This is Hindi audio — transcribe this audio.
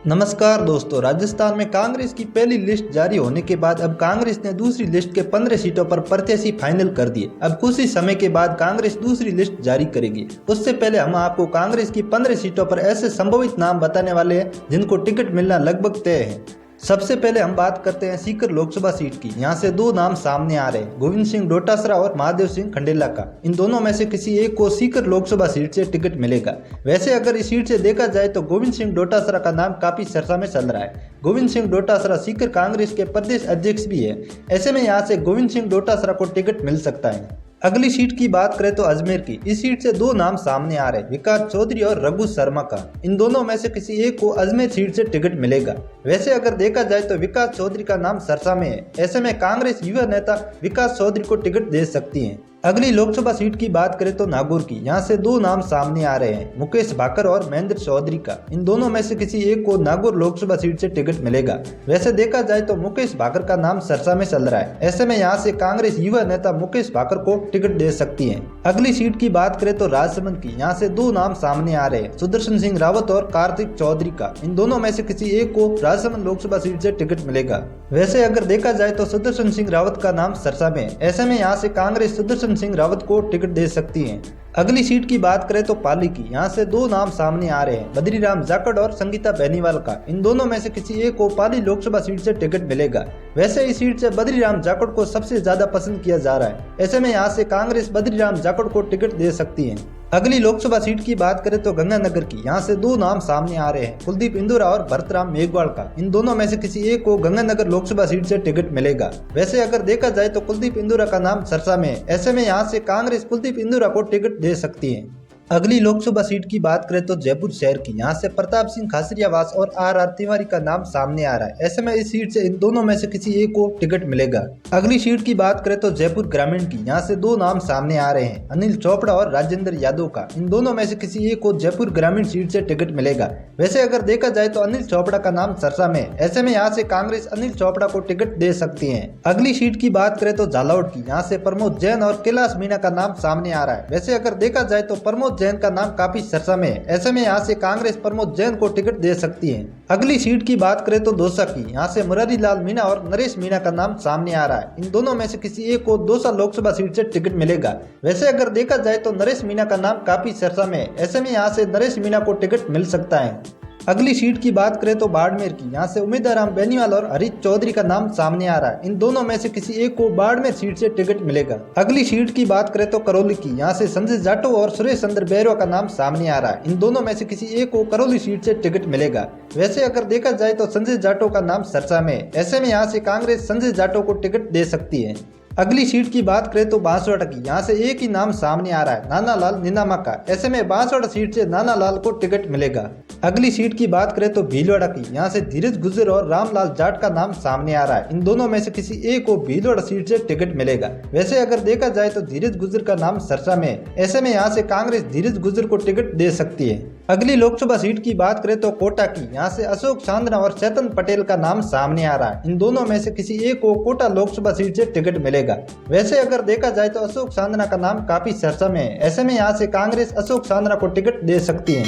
नमस्कार दोस्तों, राजस्थान में कांग्रेस की पहली लिस्ट जारी होने के बाद अब कांग्रेस ने दूसरी लिस्ट के 15 सीटों पर प्रत्याशी फाइनल कर दिए। अब कुछ ही समय के बाद कांग्रेस दूसरी लिस्ट जारी करेगी। उससे पहले हम आपको कांग्रेस की 15 सीटों पर ऐसे संभावित नाम बताने वाले हैं जिनको टिकट मिलना लगभग तय है। सबसे पहले हम बात करते हैं सीकर लोकसभा सीट की। यहाँ से दो नाम सामने आ रहे हैं, गोविंद सिंह डोटासरा और महादेव सिंह खंडेला का। इन दोनों में से किसी एक को सीकर लोकसभा सीट से टिकट मिलेगा। वैसे अगर इस सीट से देखा जाए तो गोविंद सिंह डोटासरा का नाम काफी चर्चा में चल रहा है। गोविंद सिंह डोटासरा सीकर कांग्रेस के प्रदेश अध्यक्ष भी है। ऐसे में यहाँ से गोविंद सिंह डोटासरा को टिकट मिल सकता है। अगली सीट की बात करें तो अजमेर की। इस सीट से दो नाम सामने आ रहे हैं, विकास चौधरी और रघु शर्मा का। इन दोनों में से किसी एक को अजमेर सीट से टिकट मिलेगा। वैसे अगर देखा जाए तो विकास चौधरी का नाम चर्चा में है। ऐसे में कांग्रेस युवा नेता विकास चौधरी को टिकट दे सकती है। अगली लोकसभा सीट की बात करें तो नागौर की। यहाँ से दो नाम सामने आ रहे हैं, मुकेश भाकर और महेंद्र चौधरी का। इन दोनों में से किसी एक को नागौर लोकसभा सीट से टिकट मिलेगा। वैसे देखा जाए तो मुकेश भाकर का नाम चर्चा में चल रहा है। ऐसे में यहाँ से कांग्रेस युवा नेता मुकेश भाकर को टिकट दे सकती है। अगली सीट की बात करें तो राजसमंद की। यहाँ से दो नाम सामने आ रहे हैं, सुदर्शन सिंह रावत और कार्तिक चौधरी का। इन दोनों में से किसी एक को राजसमंद लोकसभा सीट से टिकट मिलेगा। वैसे अगर देखा जाए तो सुदर्शन सिंह रावत का नाम चर्चा में है। ऐसे में यहाँ से कांग्रेस सुदर्शन सिंह रावत को टिकट दे सकती है। अगली सीट की बात करें तो पाली की। यहाँ से दो नाम सामने आ रहे हैं, बद्रीराम जाखड़ और संगीता बेनीवाल का। इन दोनों में से किसी एक को पाली लोकसभा सीट से टिकट मिलेगा। वैसे इस सीट से बद्रीराम जाखड़ को सबसे ज्यादा पसंद किया जा रहा है। ऐसे में यहाँ से कांग्रेस बद्रीराम जाखड़ को टिकट दे सकती है। अगली लोकसभा सीट की बात करें तो गंगानगर की। यहाँ से दो नाम सामने आ रहे हैं, कुलदीप इंदौरा और भरतराम मेघवाल का। इन दोनों में से किसी एक को गंगानगर लोकसभा सीट से टिकट मिलेगा। वैसे अगर देखा जाए तो कुलदीप इंदौरा का नाम चर्चा में है। ऐसे में यहाँ से कांग्रेस कुलदीप इंदौरा को टिकट दे सकती है। अगली लोकसभा सीट की बात करें तो जयपुर शहर की। यहाँ से प्रताप सिंह खासरियावास और आर तिवारी का नाम सामने आ रहा है। ऐसे में इस सीट से इन दोनों में से किसी एक को टिकट मिलेगा। अगली सीट की बात करें तो जयपुर ग्रामीण की। यहाँ से दो नाम सामने आ रहे हैं, अनिल चोपड़ा और राजेंद्र यादव का। इन दोनों में से किसी एक को जयपुर ग्रामीण सीट से टिकट मिलेगा। वैसे अगर देखा जाए तो अनिल चोपड़ा का नाम चर्चा में है। ऐसे में यहाँ से कांग्रेस अनिल चोपड़ा को टिकट दे सकती है। अगली सीट की बात करें तो झालावाड़ की। यहाँ से प्रमोद जैन और कैलाश मीणा का नाम सामने आ रहा है। वैसे अगर देखा जाए तो प्रमोद जैन का नाम काफी चर्चा में है। ऐसे में यहाँ से कांग्रेस प्रमोद जैन को टिकट दे सकती है। अगली सीट की बात करें तो दौसा की। यहाँ से मुरारी लाल मीणा और नरेश मीणा का नाम सामने आ रहा है। इन दोनों में से किसी एक को दौसा लोकसभा सीट से टिकट मिलेगा। वैसे अगर देखा जाए तो नरेश मीणा का नाम काफी चर्चा में है। ऐसे में यहाँ से नरेश मीणा को टिकट मिल सकता है। अगली सीट की बात करें तो बाड़मेर की। यहाँ से उम्मीदवार बेनीवाल और हरीश चौधरी का नाम सामने आ रहा है। इन दोनों में से किसी एक को बाड़मेर सीट से टिकट मिलेगा। अगली सीट की बात करें तो करौली की। यहाँ से संजय जाटव और सुरेश चंद्र बैरवा का नाम सामने आ रहा है। इन दोनों में से किसी एक को करौली सीट से टिकट मिलेगा। वैसे अगर देखा जाए तो संजय जाटव का नाम चर्चा में है। ऐसे में यहाँ से कांग्रेस संजय जाटव को टिकट दे सकती है। अगली सीट की बात करें तो बांसवाड़ा की। यहाँ से एक ही नाम सामने आ रहा है, नानालाल नीनामा का। ऐसे में बांसवाड़ा सीट से नानालाल को टिकट मिलेगा। अगली सीट की बात करें तो भीलवाड़ा की। यहाँ से धीरज गुर्जर और रामलाल जाट का नाम सामने आ रहा है। इन दोनों में से किसी एक को भीलवाड़ा सीट से टिकट मिलेगा। वैसे अगर देखा जाए तो धीरज गुर्जर का नाम चर्चा में है। ऐसे में यहाँ से कांग्रेस धीरज गुर्जर को टिकट दे सकती है। अगली लोकसभा सीट की बात करें तो कोटा की। यहाँ से अशोक चांदना और चेतन पटेल का नाम सामने आ रहा है। इन दोनों में से किसी एक को कोटा लोकसभा सीट से टिकट मिलेगा। वैसे अगर देखा जाए तो अशोक चांदना का नाम काफी चर्चा में है। ऐसे में यहाँ से कांग्रेस अशोक चांदना को टिकट दे सकती है।